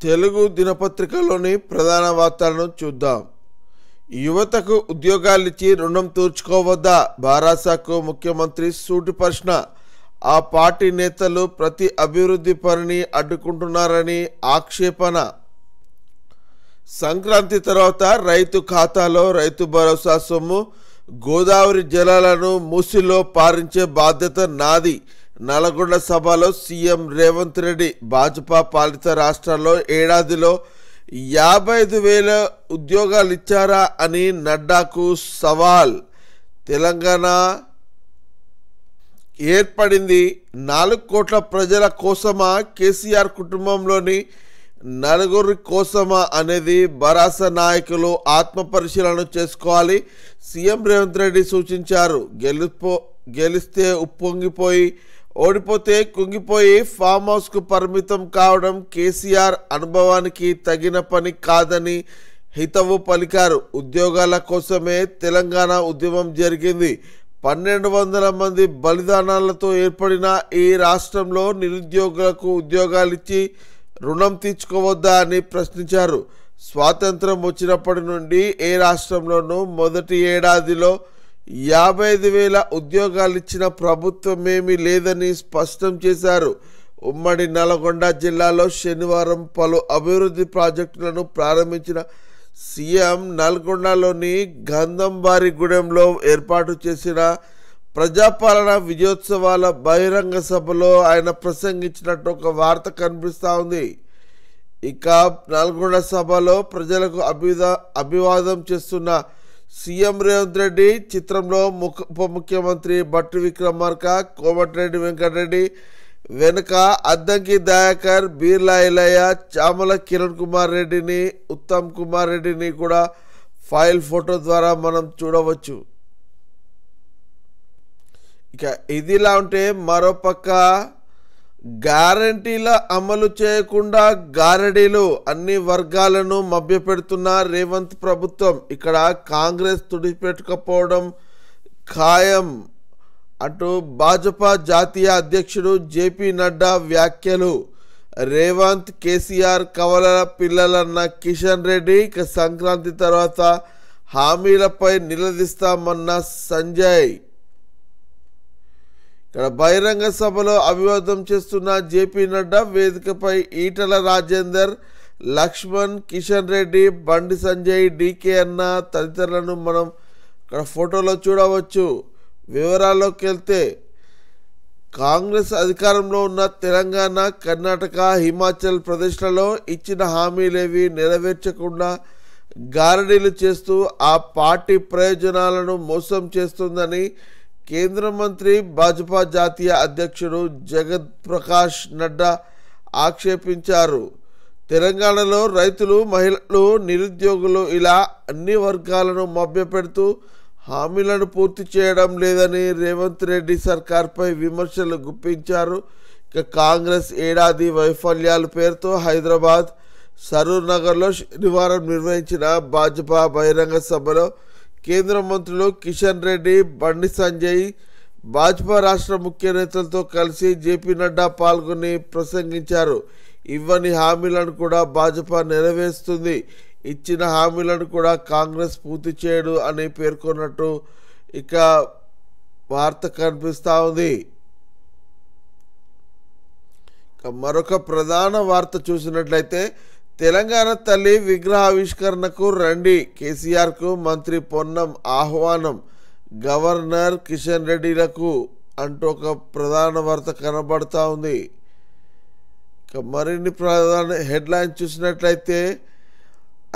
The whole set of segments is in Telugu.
తెలుగు దినపత్రికలోని ప్రధాన వార్తలను చూద్దాం. యువతకు ఉద్యోగాలిచ్చి రుణం తీర్చుకోవద్దా? బారాసాకు ముఖ్యమంత్రి సూటి ప్రశ్న. ఆ పార్టీ నేతలు ప్రతి అభివృద్ధి పనిని అడ్డుకుంటున్నారని ఆక్షేపణ. సంక్రాంతి తర్వాత రైతు ఖాతాలో రైతు భరోసా సొమ్ము, గోదావరి జలాలను మూసిలో పారించే బాధ్యత నాది. నల్గొండ సభలో సీఎం రేవంత్ రెడ్డి. భాజపా పాలిత రాష్ట్రాల్లో ఏడాదిలో 55,000 ఉద్యోగాలు ఇచ్చారా అని నడ్డాకు సవాల్. తెలంగాణ ఏర్పడింది 4 కోట్ల ప్రజల కోసమా, కేసీఆర్ కుటుంబంలోని నలుగురి కోసమా అనేది భరాస నాయకులు ఆత్మపరిశీలన చేసుకోవాలి. సీఎం రేవంత్ రెడ్డి సూచించారు. గెలిస్తే ఉప్పొంగిపోయి, ఓడిపోతే కుంగిపోయి ఫామ్ హౌస్కు పరిమితం కావడం కేసీఆర్ అనుభవానికి తగిన పని కాదని హితవు పలికారు. ఉద్యోగాల కోసమే తెలంగాణ ఉద్యమం జరిగింది. 1,200 మంది బలిదానాలతో ఏర్పడిన ఈ రాష్ట్రంలో నిరుద్యోగులకు ఉద్యోగాలిచ్చి రుణం తీర్చుకోవద్దా అని ప్రశ్నించారు. స్వాతంత్రం వచ్చినప్పటి నుండి ఏ రాష్ట్రంలోనూ మొదటి ఏడాదిలో 55,000 ఉద్యోగాలు ఇచ్చిన ప్రభుత్వమేమీ లేదని స్పష్టం చేశారు. ఉమ్మడి నల్గొండ జిల్లాలో శనివారం పలు అభివృద్ధి ప్రాజెక్టులను ప్రారంభించిన సీఎం నల్గొండలోని గంధంవారిగూడెంలో ఏర్పాటు చేసిన ప్రజాపాలన విజయోత్సవాల బహిరంగ సభలో ఆయన ప్రసంగించినట్టు ఒక వార్త కనిపిస్తూ ఉంది. ఇక నల్గొండ సభలో ప్రజలకు అభివాదం చేస్తున్న సీఎం రేవంత్ రెడ్డి చిత్రంలో ఉప ముఖ్యమంత్రి భట్టి విక్రమార్క, కోమటిరెడ్డి వెంకటరెడ్డి, వెనుక అద్దంకి దయాకర్, బీర్లా ఎల్లయ్య, చామల కిరణ్ కుమార్ రెడ్డిని, ఉత్తమ్ కుమార్ రెడ్డిని కూడా ఫైల్ ఫోటో ద్వారా మనం చూడవచ్చు. ఇక ఇదిలా ఉంటే మరోపక్క గ్యారంటీల అమలు చేయకుండా గారడీలు అన్ని వర్గాలను మభ్యపెడుతున్న రేవంత్ ప్రభుత్వం. ఇక్కడ కాంగ్రెస్ తుడిపెట్టుకపోవడం ఖాయం అంటూ భాజపా జాతీయ అధ్యక్షుడు జేపీ నడ్డా వ్యాఖ్యలు. రేవంత్, కేసీఆర్ కవల పిల్లలన్న కిషన్ రెడ్డి. ఇక సంక్రాంతి తర్వాత హామీలపై నిలదీస్తామన్న సంజయ్. ఇక్కడ బహిరంగ సభలో అభివాదం చేస్తున్న జేపీ నడ్డా వేదికపై ఈటల రాజేందర్, లక్ష్మణ్, కిషన్ రెడ్డి, బండి సంజయ్, డీకే అన్న తదితరులను మనం ఇక్కడ ఫోటోలో చూడవచ్చు. వివరాల్లోకి వెళ్తే కాంగ్రెస్ అధికారంలో ఉన్న తెలంగాణ, కర్ణాటక, హిమాచల్ ప్రదేశ్లలో ఇచ్చిన హామీలేవి నెరవేర్చకుండా గారడీలు చేస్తూ ఆ పార్టీ ప్రయోజనాలను మోసం చేస్తుందని కేంద్ర మంత్రి, భాజపా జాతీయ అధ్యక్షుడు జగత్ ప్రకాష్ నడ్డా ఆక్షేపించారు. తెలంగాణలో రైతులు, మహిళలు, నిరుద్యోగులు ఇలా అన్ని వర్గాలను మభ్యపెడుతూ హామీలను పూర్తి చేయడం లేదని రేవంత్ రెడ్డి సర్కార్పై విమర్శలు గుప్పించారు. ఇక కాంగ్రెస్ ఏడాది వైఫల్యాల పేరుతో హైదరాబాద్ సరూర్ నగర్లో శనివారం నిర్వహించిన భాజపా బహిరంగ సభలో కేంద్ర మంత్రులు కిషన్ రెడ్డి, బండి సంజయ్, భాజపా రాష్ట్ర ముఖ్య నేతలతో కలిసి జేపీ నడ్డా పాల్గొని ప్రసంగించారు. ఇవ్వని హామీలను కూడా భాజపా నెరవేరుస్తుంది, ఇచ్చిన హామీలను కూడా కాంగ్రెస్ పూర్తి చేయడు అని పేర్కొన్నట్టు ఇక వార్త కనిపిస్తూ ఉంది. మరొక ప్రధాన వార్త చూసినట్లయితే తెలంగాణ తల్లి విగ్రహావిష్కరణకు రండి, కేసీఆర్కు మంత్రి పొన్నం ఆహ్వానం, గవర్నర్ కిషన్ రెడ్డిలకు అంటూ ఒక ప్రధాన వార్త కనబడుతూ ఉంది. ఇక మరిన్ని ప్రధాన హెడ్లైన్స్ చూసినట్లయితే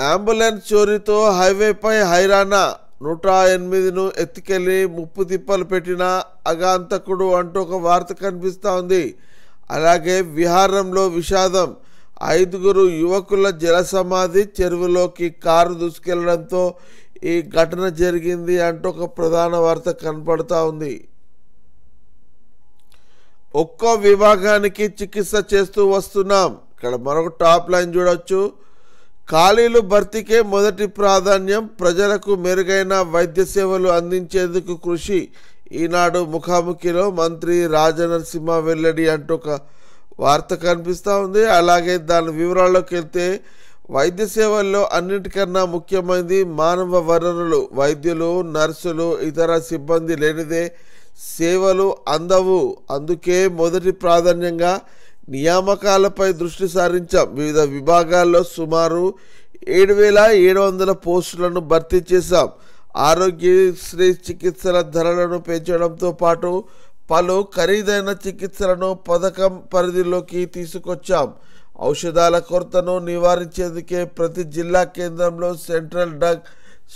అంబులెన్స్ చోరీతో హైవేపై హైరానా, 108ను ఎత్తుకెళ్లి ముప్పు తిప్పలు పెట్టిన అగాంతకుడు అంటూ ఒక వార్త కనిపిస్తూ ఉంది. అలాగే విహారంలో విషాదం, 5 యువకుల జలసమాధి చెరువులోకి కారు దూసుకెళ్లడంతో ఈ ఘటన జరిగింది అంటూ ఒక ప్రధాన వార్త కనపడుతూ ఉంది. ఒక్కో విభాగానికి చికిత్స చేస్తూ వస్తున్నాం. ఇక్కడ మరొక టాప్ లైన్ చూడవచ్చు. ఖాళీలు భర్తీకే మొదటి ప్రాధాన్యం, ప్రజలకు మెరుగైన వైద్య సేవలు అందించేందుకు కృషి. ఈనాడు ముఖాముఖిలో మంత్రి రాజనరసింహ వెల్లడి అంటూ ఒక వార్త కనిపిస్తూ ఉంది. అలాగే దాని వివరాల్లోకి వెళ్తే వైద్య సేవల్లో అన్నిటికన్నా ముఖ్యమైనది మానవ వనరులు. వైద్యులు, నర్సులు, ఇతర సిబ్బంది లేనిదే సేవలు అందవు. అందుకే మొదటి ప్రాధాన్యంగా నియామకాలపై దృష్టి సారించాం. వివిధ విభాగాల్లో సుమారు 7,700 పోస్టులను భర్తీ చేశాం. ఆరోగ్యశ్రీ చికిత్సల ధరలను పెంచడంతో పాటు పలు ఖరీదైన చికిత్సలను పథకం పరిధిలోకి తీసుకొచ్చాం. ఔషధాల కొరతను నివారించేందుకే ప్రతి జిల్లా కేంద్రంలో సెంట్రల్ డ్రగ్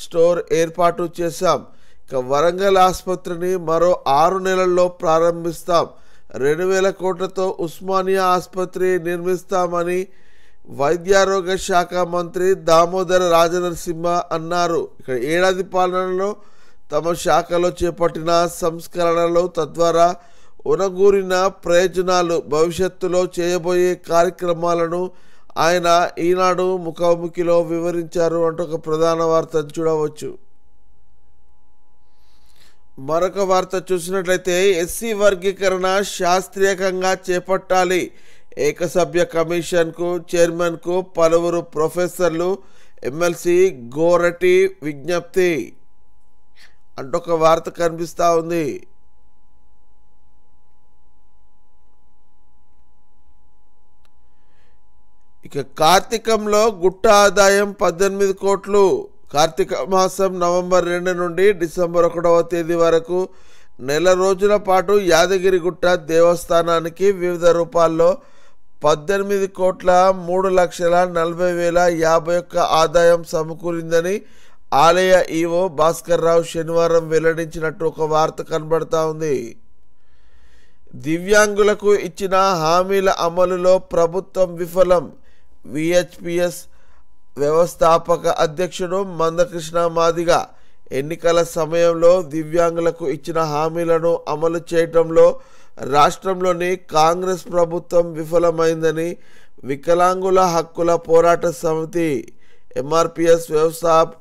స్టోర్ ఏర్పాటు చేశాం. ఇక వరంగల్ ఆసుపత్రిని మరో 6 నెలల్లో ప్రారంభిస్తాం. 2,000 కోట్లతో ఉస్మానియా ఆసుపత్రి నిర్మిస్తామని వైద్యారోగ్య శాఖ మంత్రి దామోదర రాజనరసింహ అన్నారు. ఇక్కడ ఏడాది పాలనలో తమ శాఖలో చేపట్టిన సంస్కరణలు, తద్వారా ఉనగూరిన ప్రయోజనాలు, భవిష్యత్తులో చేయబోయే కార్యక్రమాలను ఆయన ఈనాడు ముఖాముఖిలో వివరించారు అంటూ ఒక ప్రధాన వార్త చూడవచ్చు. మరొక వార్త చూసినట్లయితే ఎస్సీ వర్గీకరణ శాస్త్రీయంగా చేపట్టాలి. ఏకసభ్య కమిషన్కు చైర్మన్కు పలువురు ప్రొఫెసర్లు, ఎమ్మెల్సీ గోరటి విజ్ఞప్తి అంటూ ఒక వార్త కనిపిస్తూ ఉంది. ఇక కార్తీకంలో గుట్ట ఆదాయం 18 కోట్లు. కార్తీక మాసం నవంబర్ 2 నుండి డిసెంబర్ 1వ తేదీ వరకు నెల రోజుల పాటు యాదగిరిగుట్ట దేవస్థానానికి వివిధ రూపాల్లో 18,03,40,051 ఆదాయం సమకూరిందని ఆలయ ఈవో భాస్కర్ రావు శనివారం వెల్లడించినట్టు ఒక వార్త కనబడతా ఉంది. దివ్యాంగులకు ఇచ్చిన హామీల అమలులో ప్రభుత్వం విఫలం. విహెచ్పిఎస్ వ్యవస్థాపక అధ్యక్షుడు మందకృష్ణ మాదిగ ఎన్నికల సమయంలో దివ్యాంగులకు ఇచ్చిన హామీలను అమలు చేయటంలో రాష్ట్రంలోని కాంగ్రెస్ ప్రభుత్వం విఫలమైందని వికలాంగుల హక్కుల పోరాట సమితి ఎంఆర్పిఎస్ వ్యవస్థాపక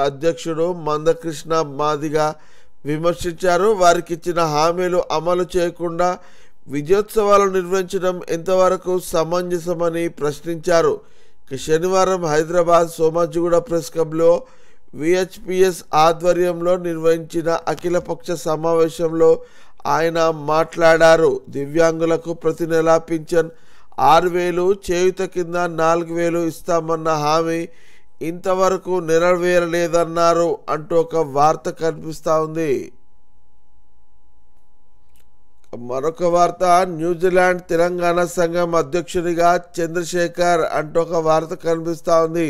అధ్యక్షుడు మందకృష్ణ మాదిగ విమర్శించారు. వారికి ఇచ్చిన హామీలు అమలు చేయకుండా విజయోత్సవాలు నిర్వహించడం ఎంతవరకు సమంజసమని ప్రశ్నించారు. శనివారం హైదరాబాద్ సోమాజిగూడ ప్రెస్ క్లబ్లో విహెచ్పిఎస్ ఆధ్వర్యంలో నిర్వహించిన అఖిలపక్ష సమావేశంలో ఆయన మాట్లాడారు. దివ్యాంగులకు ప్రతి నెల పింఛన్ 6,000, చేయుత కింద 4,000 ఇస్తామన్న హామీ ఇంతవరకు నెరవేరలేదన్నారు అంటూ ఒక వార్త కనిపిస్తూ ఉంది. మరొక వార్త, న్యూజిలాండ్ తెలంగాణ సంఘం అధ్యక్షునిగా చంద్రశేఖర్ అంటూ ఒక వార్త కనిపిస్తూ ఉంది.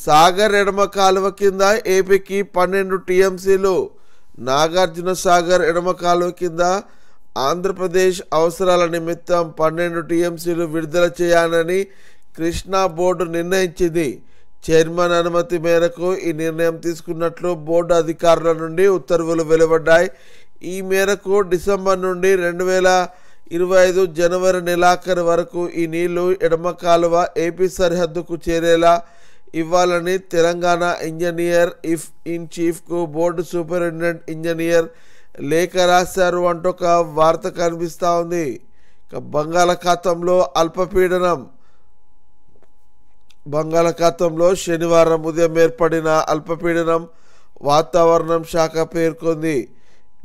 సాగర్ ఎడమ కాలువ కింద ఏపీకి 12 టీఎంసీలు. నాగార్జున సాగర్ ఎడమ కాలువ కింద ఆంధ్రప్రదేశ్ అవసరాల నిమిత్తం 12 టీఎంసీలు విడుదల చేయాలని కృష్ణా బోర్డు నిర్ణయించింది. చైర్మన్ అనుమతి మేరకు ఈ నిర్ణయం తీసుకున్నట్లు బోర్డు అధికారుల నుండి ఉత్తర్వులు వెలువడ్డాయి. ఈ మేరకు డిసెంబర్ నుండి 2025 జనవరి నెలాఖరు వరకు ఈ నీళ్లు ఎడమ కాలువ ఏపీ సరిహద్దుకు చేరేలా ఇవ్వాలని తెలంగాణ ఇంజనీర్ ఇన్ చీఫ్కు బోర్డు సూపరింటెండెంట్ ఇంజనీర్ లేఖ రాశారు అంటూ ఒక వార్త కనిపిస్తూ ఉంది. బంగాళాఖాతంలో శనివారం ఉదయం ఏర్పడిన అల్పపీడనం వాతావరణం శాఖ పేర్కొంది.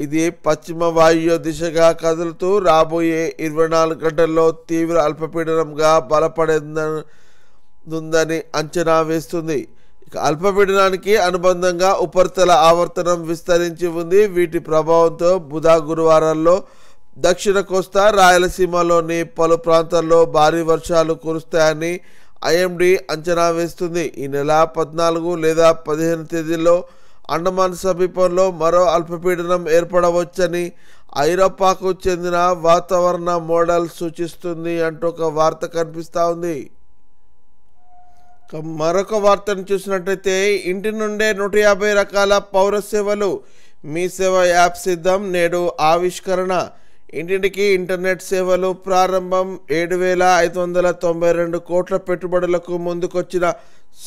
ఇది పశ్చిమ వాయువ్య దిశగా కదులుతూ రాబోయే 24 గంటల్లో తీవ్ర అల్పపీడనంగా బలపడేందని అంచనా వేస్తుంది. ఇక అల్పపీడనానికి అనుబంధంగా ఉపరితల ఆవర్తనం విస్తరించి ఉంది. వీటి ప్రభావంతో బుధ గురువారాల్లో దక్షిణ కోస్తా రాయలసీమలోని పలు ప్రాంతాల్లో భారీ వర్షాలు కురుస్తాయని ఐఎండీ అంచనా వేస్తుంది. ఈ నెల 14 లేదా 15 తేదీల్లో అండమాన్ సమీపంలో మరో అల్పపీడనం ఏర్పడవచ్చని ఐరోపాకు చెందిన వాతావరణ మోడల్ సూచిస్తుంది అంటూ ఒక వార్త కనిపిస్తూ ఉంది. మరొక వార్తను చూసినట్టయితే ఇంటి నుండే 150 రకాల పౌర సేవలు. మీ సేవ యాప్ సిద్ధం, నేడు ఆవిష్కరణ. ఇంటింటికి ఇంటర్నెట్ సేవలు ప్రారంభం. 7,592 కోట్ల పెట్టుబడులకు ముందుకొచ్చిన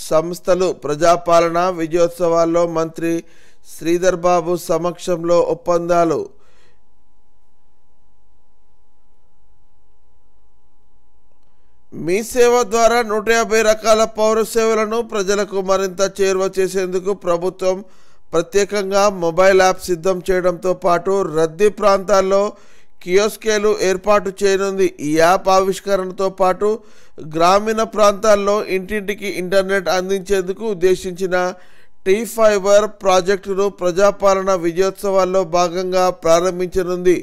సంస్థలు. ప్రజాపాలన విజయోత్సవాల్లో మంత్రి శ్రీధర్ బాబు సమక్షంలో ఒప్పందాలు. మీ సేవ ద్వారా 150 రకాల పౌర సేవలను ప్రజలకు మరింత చేరువ చేసేందుకు ప్రభుత్వం ప్రత్యేకంగా మొబైల్ యాప్ సిద్ధం చేయడంతో పాటు రద్దీ ప్రాంతాల్లో కియోస్కేలు ఏర్పాటు చేయనుంది. ఈ యాప్ ఆవిష్కరణతో పాటు గ్రామీణ ప్రాంతాల్లో ఇంటింటికి ఇంటర్నెట్ అందించేందుకు ఉద్దేశించిన టీ-ఫైబర్ ప్రాజెక్టును ప్రజాపాలన విజయోత్సవాల్లో భాగంగా ప్రారంభించనుంది.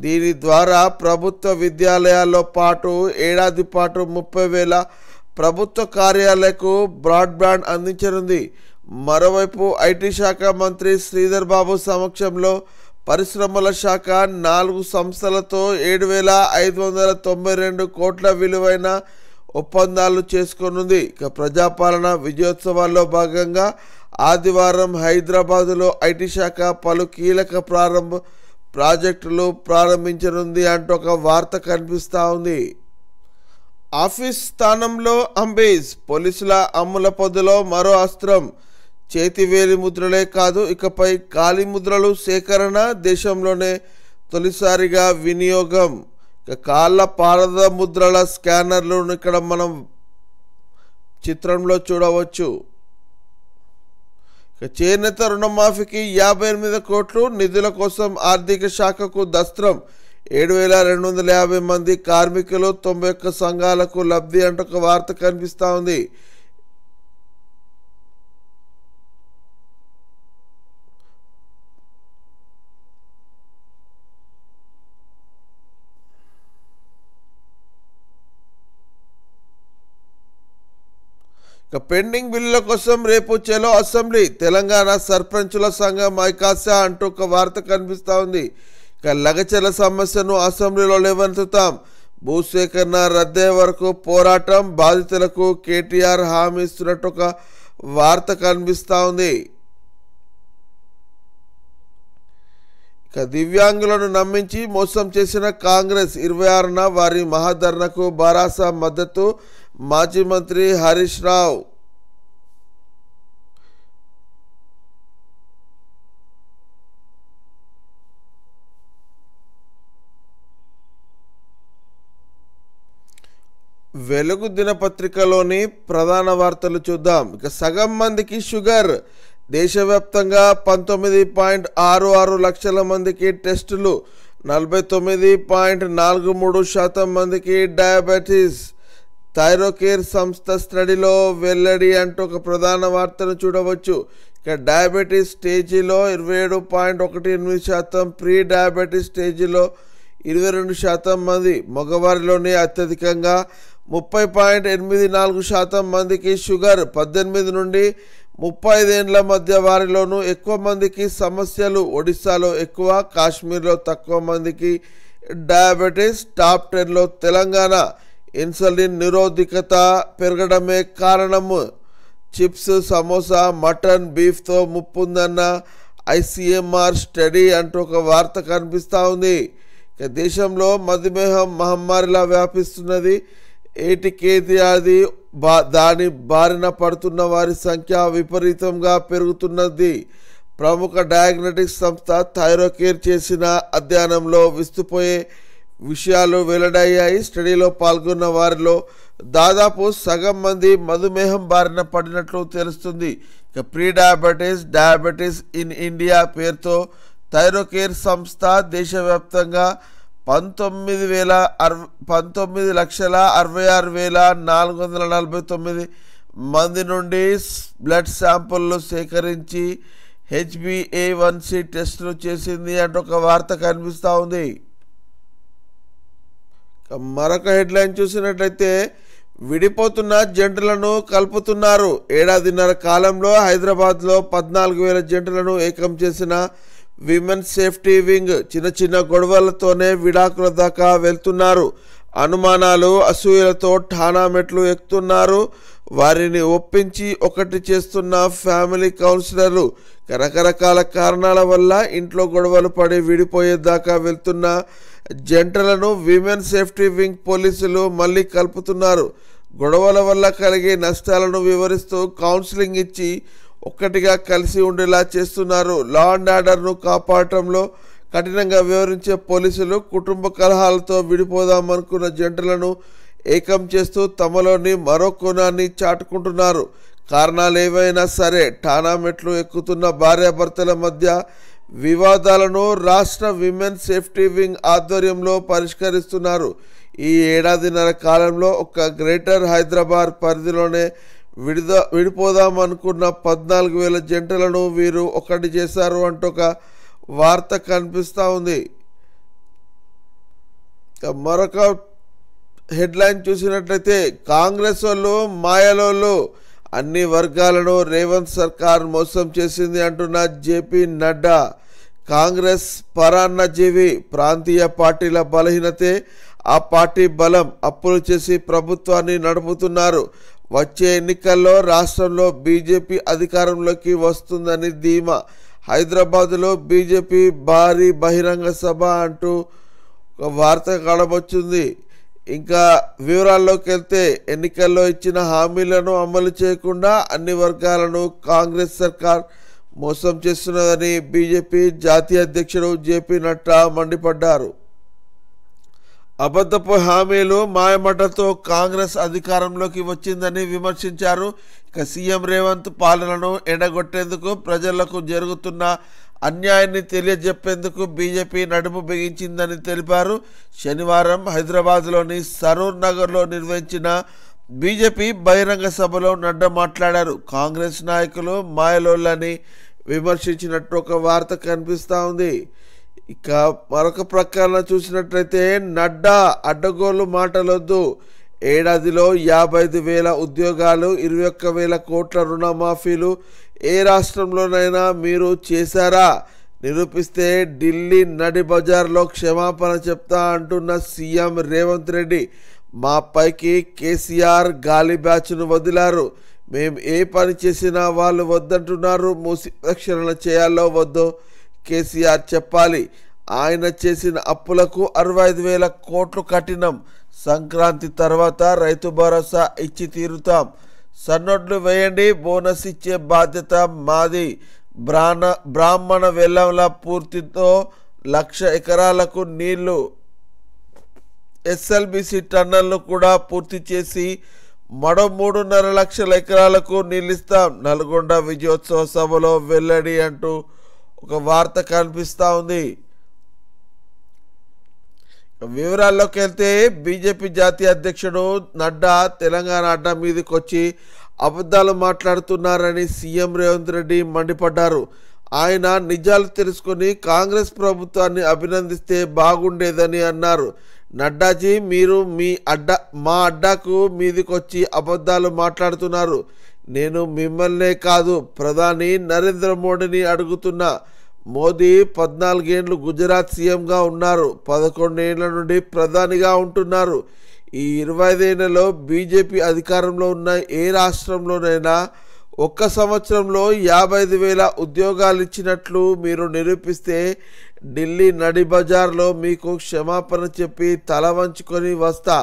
దీని ద్వారా ప్రభుత్వ విద్యాలయాల్లో పాటు ఏడాది పాటు 30,000 ప్రభుత్వ కార్యాలయాలకు బ్రాడ్బ్యాండ్ అందించనుంది. మరోవైపు ఐటీ శాఖ మంత్రి శ్రీధర్ బాబు సమక్షంలో పరిశ్రమల శాఖ 4 సంస్థలతో 7,592 కోట్ల విలువైన ఒప్పందాలు చేసుకోనుంది. ఇక ప్రజాపాలన విజయోత్సవాల్లో భాగంగా ఆదివారం హైదరాబాదులో ఐటీ శాఖ పలు కీలక ప్రాజెక్టులు ప్రారంభించనుంది అంటూ ఒక వార్త కనిపిస్తూ ఉంది. ఆఫీస్ స్థానంలో అంబేజ్, పోలీసుల అమ్ముల పొద్దులో మరో అస్త్రం. చేతివేలి ముద్రలే కాదు, ఇకపై ఖాళీ ముద్రలు సేకరణ, దేశంలోనే తొలిసారిగా వినియోగం. కాళ్ళ పారద ముద్రల స్కానర్లు ఇక్కడ మనం చిత్రంలో చూడవచ్చు. చేనేత రుణమాఫీకి 58 కోట్లు, నిధుల కోసం ఆర్థిక శాఖకు దస్త్రం. 7,250 మంది కార్మికులు, 91 సంఘాలకు లబ్ధి అంటూ ఒక వార్త కనిపిస్తూ ఉంది. పెండింగ్ బిల్లుల కోసం రేపు చలో అసెంబ్లీ, తెలంగాణ సర్పంచుల సంఘం ఐకాసా అంటూ ఒక వార్త కనిపిస్తూ ఉంది. లగచర్ల సమస్యను అసెంబ్లీలో లేవనెత్తుతాం, భూసేకరణ రద్దే వరకు పోరాటం, బాధితులకు కేటీఆర్ హామీ ఇస్తున్నట్టు ఒక వార్త కనిపిస్తూ ఉంది. దివ్యాంగులను నమ్మించి మోసం చేసిన కాంగ్రెస్ 26న వారి మహాధర్నకు భరాసా మద్దతు, మాజీ మంత్రి హరీష్ రావు. వెలుగు దినపత్రికలోని ప్రధాన వార్తలు చూద్దాం. సగం మందికి షుగర్, దేశవ్యాప్తంగా 19.66 లక్షల మందికి టెస్టులు, 49.43% మందికి డయాబెటీస్. థైరోకేర్ సంస్థ స్టడీలో వెల్లడి అంటూ ఒక ప్రధాన వార్తను చూడవచ్చు. డయాబెటీస్ స్టేజీలో 27.18%, ప్రీ డయాబెటీస్ స్టేజీలో 22% మంది, మగవారిలోనే అత్యధికంగా 30.84% మందికి షుగర్, 18 నుండి 35 ఏళ్ల మధ్య వారిలోనూ ఎక్కువ మందికి సమస్యలు, ఒడిశాలో ఎక్కువ, కాశ్మీర్లో తక్కువ మందికి డయాబెటీస్. టాప్ 10లో తెలంగాణ. ఇన్సులిన్ నిరోధకత పెరగడమే కారణము, చిప్స్, సమోసా, మటన్, బీఫ్తో ముప్పుందన్న ఐసీఎంఆర్ స్టడీ అంటూ ఒక వార్త కనిపిస్తూ ఉంది. దేశంలో మధుమేహం మహమ్మారిలా వ్యాపిస్తున్నది. ఏటికేది అది దాని బారిన పడుతున్న వారి సంఖ్య విపరీతంగా పెరుగుతున్నది. ప్రముఖ డయాగ్నోస్టిక్స్ సంస్థ థైరోకేర్ చేసిన అధ్యయనంలో విస్తుపోయే విషయాలు వెల్లడయ్యాయి. స్టడీలో పాల్గొన్న వారిలో దాదాపు సగం మంది మధుమేహం బారిన పడినట్లు తెలుస్తుంది. ప్రీ డయాబెటీస్ ఇన్ ఇండియా పేరుతో థైరోకేర్ సంస్థ దేశవ్యాప్తంగా 19,66,449 మంది నుండి బ్లడ్ శాంపుల్లు సేకరించి HbA1c టెస్టులు చేసింది అంటూ ఒక వార్త కనిపిస్తూ ఉంది. మరొక హెడ్లైన్ చూసినట్లయితే, విడిపోతున్న జంటలను కలుపుతున్నారు. ఏడాదిన్నర కాలంలో హైదరాబాద్లో 14,000 జంటలను ఏకం చేసిన విమెన్ సేఫ్టీ వింగ్. చిన్న చిన్న గొడవలతోనే విడాకుల దాకా వెళ్తున్నారు. అనుమానాలు, అసూయలతో ఠాణా మెట్లు ఎక్కుతున్నారు. వారిని ఒప్పించి ఒకటి చేస్తున్న ఫ్యామిలీ కౌన్సిలర్లు. రకరకాల కారణాల వల్ల ఇంట్లో గొడవలు పడి విడిపోయేదాకా వెళ్తున్న జంటలను విమెన్ సేఫ్టీ వింగ్ పోలీసులు మళ్ళీ కలుపుతున్నారు. గొడవల వల్ల కలిగే నష్టాలను వివరిస్తూ కౌన్సిలింగ్ ఇచ్చి ఒక్కటిగా కలిసి ఉండేలా చేస్తున్నారు. లా అండ్ ఆర్డర్ను కాపాడటంలో కఠినంగా వివరించే పోలీసులు కుటుంబ కలహాలతో విడిపోదామనుకున్న జంటలను ఏకం చేస్తూ తమలోని మరో కోణాన్ని చాటుకుంటున్నారు. కారణాలు ఏవైనా సరే ఠాణా మెట్లు ఎక్కుతున్న భార్యాభర్తల మధ్య వివాదాలను రాష్ట్ర విమెన్ సేఫ్టీ వింగ్ ఆధ్వర్యంలో పరిష్కరిస్తున్నారు. ఈ ఏడాదిన్నర కాలంలో ఒక్క గ్రేటర్ హైదరాబాద్ పరిధిలోనే విడిపోదాం అనుకున్న 14,000 జంటలను వీరు ఒకటి చేశారు అంటూ ఒక వార్త కనిపిస్తూ ఉంది. మరొక హెడ్లైన్ చూసినట్లయితే కాంగ్రెస్ వాళ్ళు మాయలోళ్ళు, అన్ని వర్గాలను రేవంత్ సర్కార్ మోసం చేసింది అంటున్న జేపీ నడ్డా. కాంగ్రెస్ పరాన్నజీవి, ప్రాంతీయ పార్టీల బలహీనతే ఆ పార్టీ బలం. అప్పులు చేసి ప్రభుత్వాన్ని నడుపుతున్నారు. వచ్చే ఎన్నికల్లో రాష్ట్రంలో బీజేపీ అధికారంలోకి వస్తుందని ధీమా. హైదరాబాదులో బీజేపీ భారీ బహిరంగ సభ అంటూ ఒక వార్త కనబడుతుంది. ఇంకా వివరాల్లోకి వెళ్తే ఎన్నికల్లో ఇచ్చిన హామీలను అమలు చేయకుండా అన్ని వర్గాలను కాంగ్రెస్ సర్కార్ మోసం చేస్తున్నదని బీజేపీ జాతీయ అధ్యక్షుడు జేపీ నడ్డా మండిపడ్డారు. అబద్ధపు హామీలు మాయమాటలతో కాంగ్రెస్ అధికారంలోకి వచ్చిందని విమర్శించారు. ఇక సీఎం రేవంత్ పాలనను ఎండగొట్టేందుకు, ప్రజలకు జరుగుతున్న అన్యాయాన్ని తెలియజెప్పేందుకు బీజేపీ నడుము బిగించిందని తెలిపారు. శనివారం హైదరాబాద్లోని సరూర్ నగర్లో నిర్వహించిన బీజేపీ బహిరంగ సభలో నడ్డా మాట్లాడారు. కాంగ్రెస్ నాయకులు మాయలోళ్ళని విమర్శించినట్టు ఒక వార్త కనిపిస్తూ ఉంది. ఇక మరొక ప్రకారం చూసినట్లయితే నడ్డా అడ్డగోలు మాటలొద్దు, ఏడాదిలో 55,000 ఉద్యోగాలు, 21,000 కోట్ల రుణమాఫీలు ఏ రాష్ట్రంలోనైనా మీరు చేశారా? నిరూపిస్తే ఢిల్లీ నడి బజార్లో క్షమాపణ చెప్తా అంటున్న సీఎం రేవంత్ రెడ్డి. మా పైకి కేసీఆర్ గాలి బ్యాచ్ను వదిలారు. మేము ఏ పని చేసినా వాళ్ళు వద్దంటున్నారు. మూసి రక్షణ చేయాలో వద్దో కేసీఆర్ చెప్పాలి. ఆయన చేసిన అప్పులకు 65,000 కోట్లు కఠినం. సంక్రాంతి తర్వాత రైతు భరోసా ఇచ్చి తీరుతాం. సన్నోట్లు వేయండి, బోనస్ ఇచ్చే బాధ్యత మాది. బ్రాహ్మణ వెల్లంల పూర్తితో 1,00,000 ఎకరాలకు నీళ్లు, ఎస్ఎల్బిసి టన్నల్ను కూడా పూర్తి చేసి మరో 3.5 లక్షల ఎకరాలకు నీళ్ళిస్తాం. నల్గొండ విజయోత్సవ సభలో వెల్లడి అంటూ ఒక వార్త కనిపిస్తూ ఉంది. వివరాల్లోకి వెళ్తే బీజేపీ జాతీయ అధ్యక్షుడు నడ్డా తెలంగాణ అడ్డా మీదకి వచ్చి అబద్ధాలు మాట్లాడుతున్నారని సీఎం రేవంత్ రెడ్డి మండిపడ్డారు. ఆయన నిజాలు తెలుసుకొని కాంగ్రెస్ ప్రభుత్వాన్ని అభినందిస్తే బాగుండేదని అన్నారు. నడ్డాజీ, మీరు మా అడ్డాకు మీదికొచ్చి అబద్ధాలు మాట్లాడుతున్నారు. నేను మిమ్మల్నే కాదు, ప్రధాని నరేంద్ర మోడీని అడుగుతున్నా. మోదీ 14 ఏళ్ళు గుజరాత్ సీఎంగా ఉన్నారు, 11 ఏళ్ల నుండి ప్రధానిగా ఉంటున్నారు. ఈ 25 ఏళ్లలో బీజేపీ అధికారంలో ఉన్న ఏ రాష్ట్రంలోనైనా ఒక్క సంవత్సరంలో 55,000 ఉద్యోగాలు ఇచ్చినట్లు మీరు నిరూపిస్తే ఢిల్లీ నడి బజార్లో మీకు క్షమాపణ చెప్పి తల వంచుకొని వస్తా.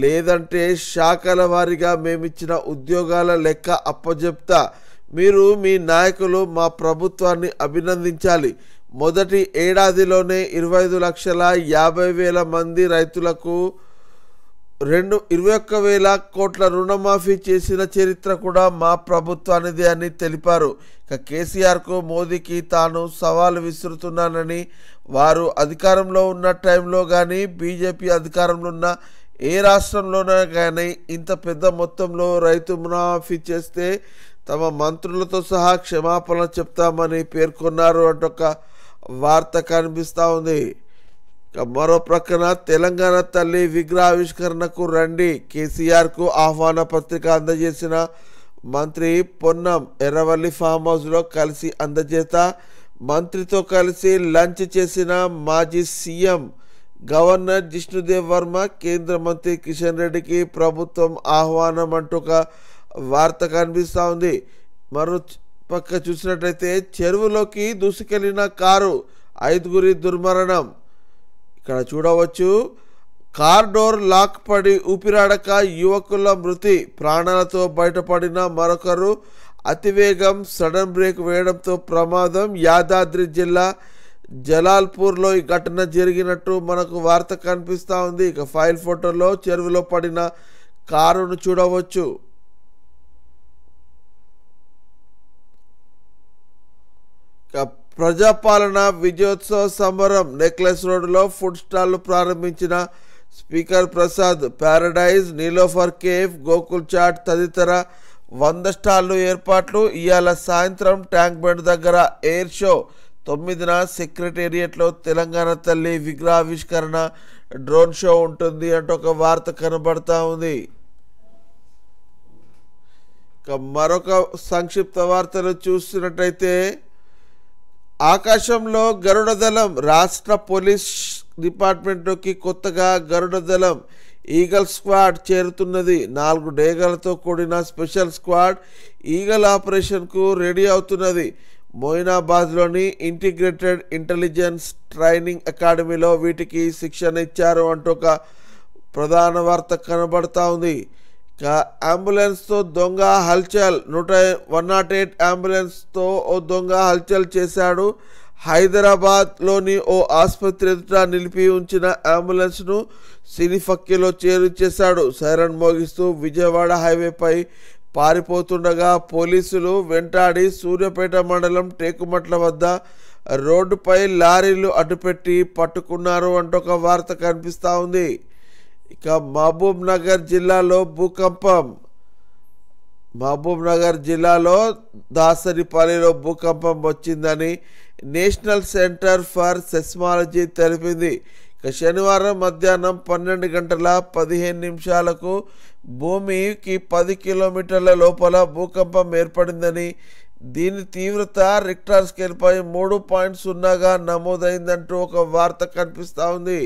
లేదంటే శాఖల వారీగా మేమిచ్చిన ఉద్యోగాల లెక్క అప్పచెప్తా. మీరు మీ నాయకులు మా ప్రభుత్వాన్ని అభినందించాలి. మొదటి ఏడాదిలోనే 25,50,000 మంది రైతులకు 21,000 కోట్ల రుణమాఫీ చేసిన చరిత్ర కూడా మా ప్రభుత్వానిదే అని తెలిపారు. ఇక కేసీఆర్కు, మోదీకి తాను సవాలు విసురుతున్నానని, వారు అధికారంలో ఉన్న టైంలో కానీ బీజేపీ అధికారంలో ఉన్న ఏ రాష్ట్రంలోనే కానీ ఇంత పెద్ద మొత్తంలో రైతు రుణమాఫీ చేస్తే తమ మంత్రులతో సహా క్షమాపణ చెప్తామని పేర్కొన్నారు అంటూ ఒక వార్త కనిపిస్తూ ఉంది. మరో ప్రక్కన తెలంగాణ తల్లి విగ్రహావిష్కరణకు రండి, కేసీఆర్కు ఆహ్వాన పత్రిక అందజేసిన మంత్రి పొన్నం ఎర్రవల్లి ఫామ్ హౌస్లో కలిసి అందజేత మంత్రితో కలిసి లంచ్ చేసిన మాజీ సీఎం గవర్నర్ జిష్ణుదేవ్ వర్మ, కేంద్ర మంత్రి కిషన్ రెడ్డికి ప్రభుత్వం ఆహ్వానం అంటూ ఒక వార్త కనిపిస్తూ ఉంది. మరో పక్క చూసినట్లయితే చెరువులోకి దూసుకెళ్లిన కారు, 5గురి దుర్మరణం. ఇక్కడ చూడవచ్చు, కార్ డోర్ లాక్ పడి ఊపిరాడక యువకుల మృతి, ప్రాణాలతో బయటపడిన మరొకరు. అతివేగం సడన్ బ్రేక్ వేయడంతో ప్రమాదం. యాదాద్రి జిల్లా జలాల్పూర్లో ఈ ఘటన జరిగినట్టు మనకు వార్త కనిపిస్తూ ఉంది. ఇక ఫైల్ ఫోటోలో చెరువులో పడిన కారును చూడవచ్చు. ఇక ప్రజాపాలన విజయోత్సవ సంబరం నెక్లెస్ రోడ్డులో ఫుడ్ స్టాల్ను ప్రారంభించిన speaker Prasad. Paradise, Niloufer cafe, Gokul Chat తదితర 100 స్టాళ్లు ఏర్పాట్లు. ఇవాళ సాయంత్రం ట్యాంక్ బండ్ దగ్గర ఎయిర్ షో, 9న సెక్రటేరియట్లో తెలంగాణ తల్లి విగ్రహావిష్కరణ, డ్రోన్ షో ఉంటుంది అంటూ ఒక వార్త కనబడతా ఉంది. ఇక మరొక సంక్షిప్త వార్తలు చూస్తున్నట్టయితే, ఆకాశంలో గరుడ దళం. రాష్ట్ర పోలీస్ డిపార్ట్మెంట్లోకి కొత్తగా గరుడ దళం ఈగల్ స్క్వాడ్ చేరుతున్నది. 4 డేగలతో కూడిన స్పెషల్ స్క్వాడ్ ఈగల్ ఆపరేషన్కు రెడీ అవుతున్నది. మోయినాబాద్లోని ఇంటిగ్రేటెడ్ ఇంటెలిజెన్స్ ట్రైనింగ్ అకాడమీలో వీటికి శిక్షణ ఇచ్చారు అంటూ ఒక ప్రధాన వార్త కనబడతా ఉంది. అంబులెన్స్తో దొంగ హల్చల్. 108 అంబులెన్స్తో ఓ దొంగ హల్చల్ చేశాడు. హైదరాబాద్లోని ఓ ఆసుపత్రి ఎదుట నిలిపి ఉంచిన అంబులెన్స్ను సినిఫక్కిలో చేశాడు. సైరన్ మోగిస్తూ విజయవాడ హైవేపై పారిపోతుండగా పోలీసులు వెంటాడి సూర్యాపేట మండలం టేకుమట్ల వద్ద రోడ్డుపై లారీలు అడ్డుపెట్టి పట్టుకున్నారు అంటూ ఒక వార్త కనిపిస్తూ ఉంది. ఇక మహబూబ్ నగర్ జిల్లాలో భూకంపం. మహబూబ్ నగర్ జిల్లాలో దాసరిపల్లిలో భూకంపం వచ్చిందని నేషనల్ సెంటర్ ఫర్ సెస్మాలజీ తెలిపింది. ఇక శనివారం మధ్యాహ్నం 12 గంటల 15 నిమిషాలకు భూమికి 10 కిలోమీటర్ల లోపల భూకంపం ఏర్పడిందని, దీని తీవ్రత రిక్టర్ స్కేల్పై 3.0గా నమోదైందంటూ ఒక వార్త కనిపిస్తూ ఉంది.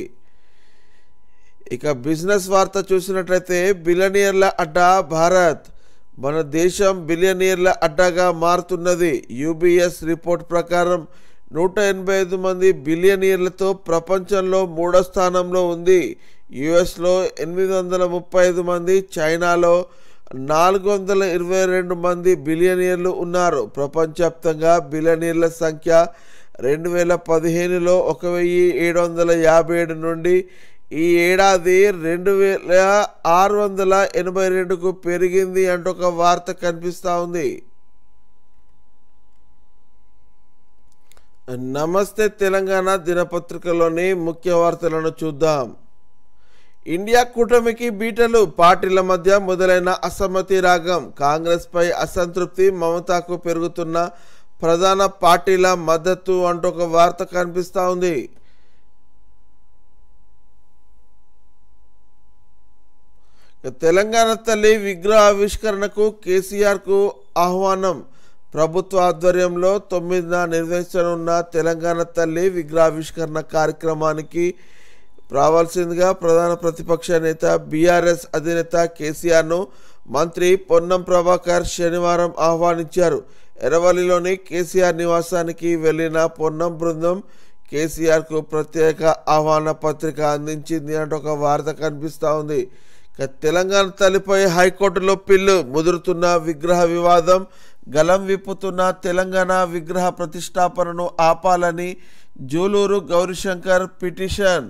ఇక బిజినెస్ వార్త చూసినట్లయితే, బిలియనీర్ల అడ్డా భారత్. మన దేశం బిలియనీర్ల అడ్డాగా మారుతున్నది. యూబీఎస్ రిపోర్ట్ ప్రకారం 185 మంది బిలియనీర్లతో ప్రపంచంలో 3వ స్థానంలో ఉంది. యుఎస్లో 835 మంది, చైనాలో 422 మంది బిలియనీర్లు ఉన్నారు. ప్రపంచవ్యాప్తంగా బిలియనీర్ల సంఖ్య 2015లో 1757 నుండి ఈ ఏడాది 2682కు పెరిగింది అంటూ ఒక వార్త కనిపిస్తూ ఉంది. నమస్తే తెలంగాణ దినపత్రికలోని ముఖ్య వార్తలను చూద్దాం. ఇండియా కూటమికి బీటలు. పార్టీల మధ్య మొదలైన అసమ్మతి రాగం. కాంగ్రెస్ పై అసంతృప్తి. మమతాకు పెరుగుతున్న ప్రధాన పార్టీల మద్దతు అంటూ ఒక వార్త కనిపిస్తూ ఉంది. తెలంగాణ తల్లి విగ్రహావిష్కరణకు కేసీఆర్కు ఆహ్వానం. ప్రభుత్వ ఆధ్వర్యంలో 9న నిర్వహించనున్న తెలంగాణ తల్లి విగ్రహావిష్కరణ కార్యక్రమానికి రావాల్సిందిగా ప్రధాన ప్రతిపక్ష నేత బీఆర్ఎస్ అధినేత కేసీఆర్ను మంత్రి పొన్నం ప్రభాకర్ శనివారం ఆహ్వానించారు. ఎర్రవల్లిలోని కేసీఆర్ నివాసానికి వెళ్లిన పొన్నం బృందం కేసీఆర్కు ప్రత్యేక ఆహ్వాన పత్రిక అందించింది అంటూ ఒక వార్త కనిపిస్తూ ఉంది. తెలంగాణ తల్లిపై హైకోర్టులో పిల్లు. ముదురుతున్న విగ్రహ వివాదం. గలం విప్పుతున్న తెలంగాణ విగ్రహ ప్రతిష్టాపనను ఆపాలని జూలూరు గౌరీశంకర్ పిటిషన్.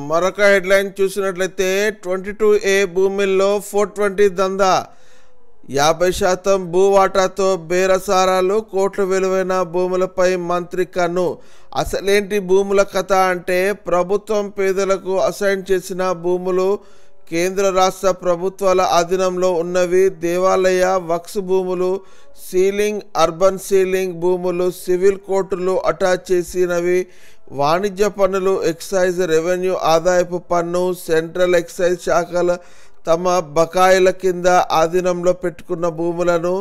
మరొక హెడ్లైన్ చూసినట్లయితే, 22A భూముల్లో 420 దందా. 50% భూ వాటాతో బేరసారాలు. కోట్ల విలువైన భూములపై మంత్రి కన్ను. అసలేంటి భూముల కథ అంటే, ప్రభుత్వం పేదలకు అసైన్ చేసిన భూములు కేంద్ర రాష్ట్ర ప్రభుత్వాల ఆధీనంలో ఉన్నవి. దేవాలయ వక్స్ భూములు, సీలింగ్, అర్బన్ సీలింగ్ భూములు, సివిల్ కోర్టులు అటాచ్ చేసినవి, వాణిజ్య పన్నులు, ఎక్సైజ్, రెవెన్యూ, ఆదాయపు పన్ను, సెంట్రల్ ఎక్సైజ్ శాఖల తమ బకాయిల కింద ఆధీనంలో పెట్టుకున్న భూములను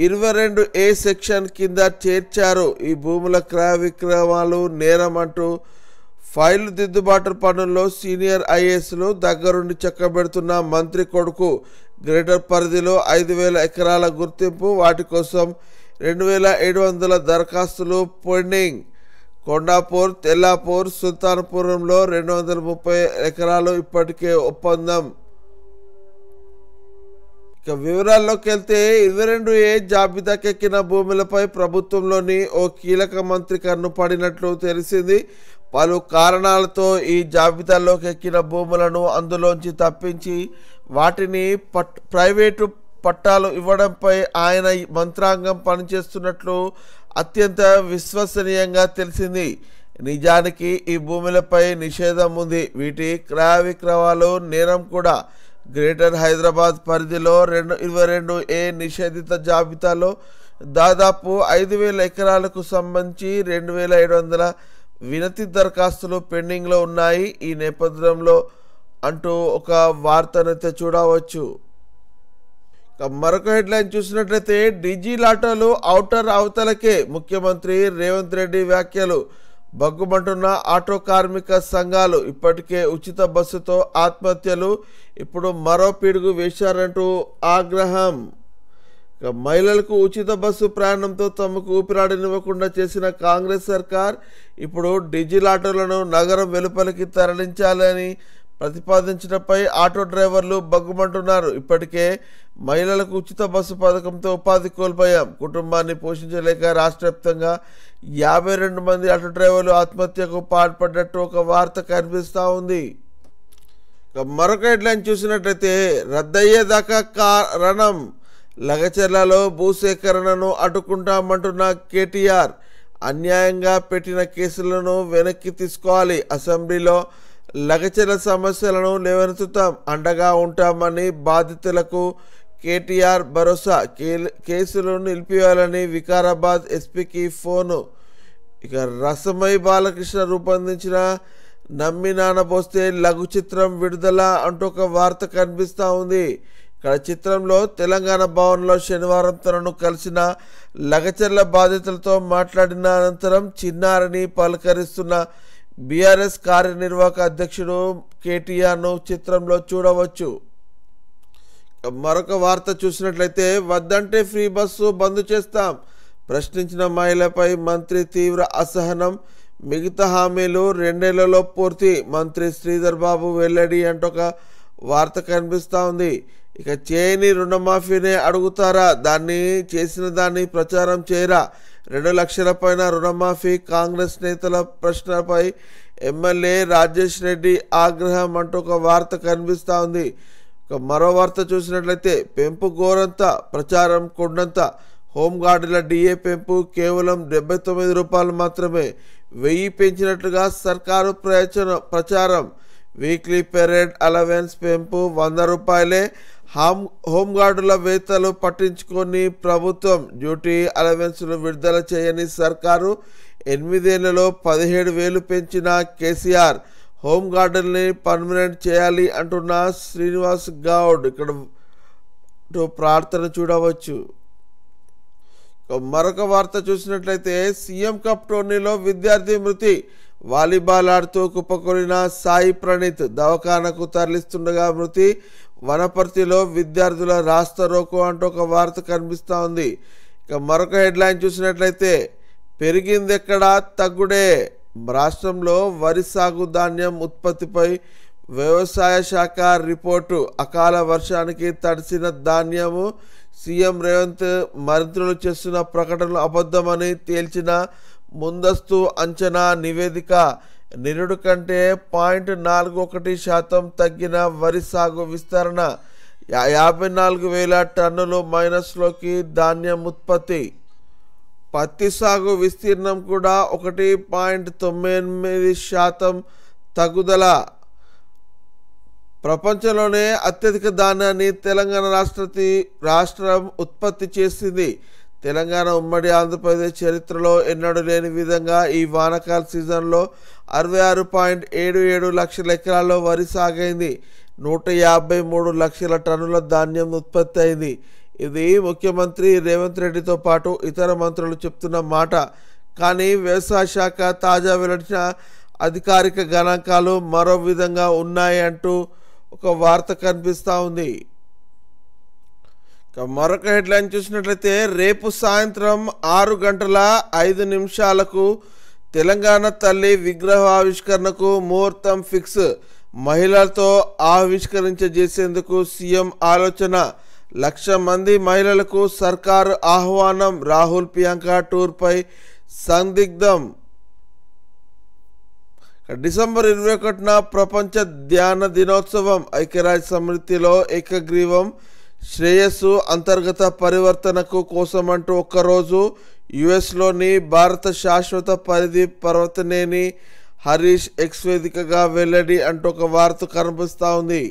22A సెక్షన్ కింద చేర్చారు. ఈ భూముల క్రయ విక్రయాలు నేరం అంటూ ఫైలు దిద్దుబాటు పనుల్లో సీనియర్ ఐఏఎస్లు దగ్గరుండి చక్కబెడుతున్న మంత్రి కొడుకు. గ్రేటర్ పరిధిలో 5000 ఎకరాల గుర్తింపు. వాటి కోసం 2700 దరఖాస్తులు పెండింగ్. కొండాపూర్, తెల్లాపూర్, సుల్తాన్పురంలో 230 ఎకరాలు ఇప్పటికే ఒప్పందం. ఇక వివరాల్లోకి వెళ్తే 22A జాబితాకెక్కిన భూములపై ప్రభుత్వంలోని ఓ కీలక మంత్రి కన్ను పడినట్లు తెలిసింది. పలు కారణాలతో ఈ జాబితాలోకి ఎక్కిన భూములను అందులోంచి తప్పించి వాటిని ప్రైవేటు పట్టాలు ఇవ్వడంపై ఆయన మంత్రాంగం పనిచేస్తున్నట్లు అత్యంత విశ్వసనీయంగా తెలిసింది. నిజానికి ఈ భూములపై నిషేధం ఉంది. వీటి క్రయ విక్రయాలు నేరం కూడా. గ్రేటర్ హైదరాబాద్ పరిధిలో 22A నిషేధిత జాబితాలో దాదాపు 5000 ఎకరాలకు సంబంధించి 2700 వినతి దరఖాస్తులు పెండింగ్లో ఉన్నాయి. ఈ నేపథ్యంలో అంటూ ఒక వార్తనైతే చూడవచ్చు. మరొక హెడ్లైన్ చూసినట్లయితే డిజిలాటోలు ఔటర్ అవతలకే, ముఖ్యమంత్రి రేవంత్ రెడ్డి వ్యాఖ్యలు. బగ్గుమంటున్న ఆటో కార్మిక సంఘాలు. ఇప్పటికే ఉచిత బస్సుతో ఆత్మహత్యలు, ఇప్పుడు మరో పిడుగు వేశారంటూ ఆగ్రహం. మహిళలకు ఉచిత బస్సు ప్రయాణంతో తమకు ఊపిరాడనివ్వకుండా చేసిన కాంగ్రెస్ సర్కార్ ఇప్పుడు డిజిలాటోలను నగరం వెలుపలికి తరలించాలని ప్రతిపాదించడంపై ఆటో డ్రైవర్లు బగ్గుమంటున్నారు. ఇప్పటికే మహిళలకు ఉచిత బస్సు పథకంతో ఉపాధి కోల్పోయాం. కుటుంబాన్ని పోషించలేక రాష్ట్ర వ్యాప్తంగా 52 మంది ఆటో డ్రైవర్లు ఆత్మహత్యకు పాల్పడ్డట్టు ఒక వార్త కనిపిస్తూ ఉంది. మరొక హెడ్లైన్ చూసినట్లయితే రద్దయ్యేదాకా కారణం, లగచర్లలో భూసేకరణను అడ్డుకుంటామంటున్న కేటీఆర్. అన్యాయంగా పెట్టిన కేసులను వెనక్కి తీసుకోవాలి. అసెంబ్లీలో లగచర్ల సమస్యలను లేవనెత్తుతాం, అండగా ఉంటామని బాధితులకు కేటీఆర్ భరోసా. కేసులు నిలిపివేయాలని వికారాబాద్ ఎస్పీకి ఫోను. ఇక రసమై బాలకృష్ణ రూపొందించిన నమ్మి నానబోస్తే లఘు చిత్రం విడుదల అంటూ ఒక వార్త కనిపిస్తూ ఉంది. ఇక్కడ చిత్రంలో తెలంగాణ భవన్లో శనివారం తనను కలిసిన లగచర్ల బాధితులతో మాట్లాడిన అనంతరం చిన్నారిని పలకరిస్తున్న బీఆర్ఎస్ కార్యనిర్వాహక అధ్యక్షుడు కేటీఆర్ను చిత్రంలో చూడవచ్చు. మరొక వార్త చూసినట్లయితే వద్దంటే ఫ్రీ బస్సు బంద్ చేస్తాం, ప్రశ్నించిన మహిళపై మంత్రి తీవ్ర అసహనం. మిగతా హామీలు 2 నెలల్లో పూర్తి, మంత్రి శ్రీధర్ బాబు వెల్లడి అంటూ ఒక వార్త కనిపిస్తూ ఉంది. ఇక చేయని రుణమాఫీనే అడుగుతారా, దాన్ని చేసిన దాన్ని ప్రచారం చేయరా, 2 లక్షల పైన రుణమాఫీ, కాంగ్రెస్ నేతల ప్రశ్నపై ఎమ్మెల్యే రాజేష్ రెడ్డి ఆగ్రహం అంటూ ఒక వార్త కనిపిస్తూ ఉంది. మరో వార్త చూసినట్లయితే పెంపు గోరంత, ప్రచారం కొండంత. హోంగార్డుల డిఏ పెంపు కేవలం 79 రూపాయలు మాత్రమే, 1000 పెంచినట్లుగా సర్కారు ప్రచారం. వీక్లీ పెరేడ్ అలవెన్స్ పెంపు 100 రూపాయలే. హోంగార్డుల వేతలు పట్టించుకొని ప్రభుత్వం డ్యూటీ అలవెన్స్లు విడుదల చేయని సర్కారు. 8 ఏళ్లలో 17,000 పెంచిన కేసీఆర్. హోంగార్డుల్ని పర్మనెంట్ చేయాలి అంటున్న శ్రీనివాస్ గౌడ్. ఇక్కడ ప్రార్థన చూడవచ్చు. మరొక వార్త చూసినట్లయితే సీఎం కప్ టోర్నీలో విద్యార్థి మృతి, వాలీబాల్ ఆడుతూ కుప్పకొలిన సాయి ప్రణీత్, దవాఖానకు తరలిస్తుండగా మృతి. వనపర్తిలో విద్యార్థుల రాస్తా రోకో అంటూ ఒక వార్త కనిపిస్తూ ఉంది. ఇక మరొక హెడ్లైన్ చూసినట్లయితే పెరిగిందెక్కడా తగ్గుడే, రాష్ట్రంలో వరి సాగు ధాన్యం ఉత్పత్తిపై వ్యవసాయ శాఖ రిపోర్టు. అకాల వర్షానికి తడిసిన ధాన్యము, సీఎం రేవంత్ మంత్రులు చేస్తున్న ప్రకటనలు అబద్ధమని తేల్చిన ముందస్తు అంచనా నివేదిక. నిరుడు కంటే 0.41% తగ్గిన వరి సాగు విస్తరణ, 54,000 టన్నులు మైనస్లోకి ధాన్యం ఉత్పత్తి. పత్తి సాగు విస్తీర్ణం కూడా 1.98% తగ్గుదల. ప్రపంచంలోనే అత్యధిక ధాన్యాన్ని తెలంగాణ రాష్ట్రం ఉత్పత్తి చేసింది. తెలంగాణ ఉమ్మడి ఆంధ్రప్రదేశ్ చరిత్రలో ఎన్నడూ లేని విధంగా ఈ వానాకాల సీజన్లో 66.77 లక్షల ఎకరాల్లో వరి సాగైంది. 153 లక్షల టన్నుల ధాన్యం ఉత్పత్తి అయింది. ఇది ముఖ్యమంత్రి రేవంత్ రెడ్డితో పాటు ఇతర మంత్రులు చెప్తున్న మాట. కానీ వ్యవసాయ శాఖ తాజా వెల్లడించిన అధికారిక గణాంకాలు మరో విధంగా ఉన్నాయి అంటూ ఒక వార్త కనిపిస్తూ ఉంది. మరొక హెడ్లైన్ చూసినట్లయితే రేపు సాయంత్రం 6:05 తెలంగాణ తల్లి విగ్రహావిష్కరణకు ముహూర్తం ఫిక్స్. మహిళలతో ఆవిష్కరించేందుకు సీఎం ఆలోచన. 1,00,000 మంది మహిళలకు సర్కారు ఆహ్వానం. రాహుల్ ప్రియాంక టూర్పై సందిగ్ధం. డిసెంబర్ 21న ప్రపంచ ధ్యాన దినోత్సవం. ఐక్యరాజ్య సమితిలో ఏకగ్రీవం. శ్రేయస్సు అంతర్గత పరివర్తనకు కోసమంటూ ఒక్కరోజు. యుఎస్లోని భారత శాశ్వత పరిధి పర్వతనేని హరీష్ ఎక్స్ వేదికగా వెల్లడి అంటూ ఒక వార్త కనిపిస్తూ ఉంది.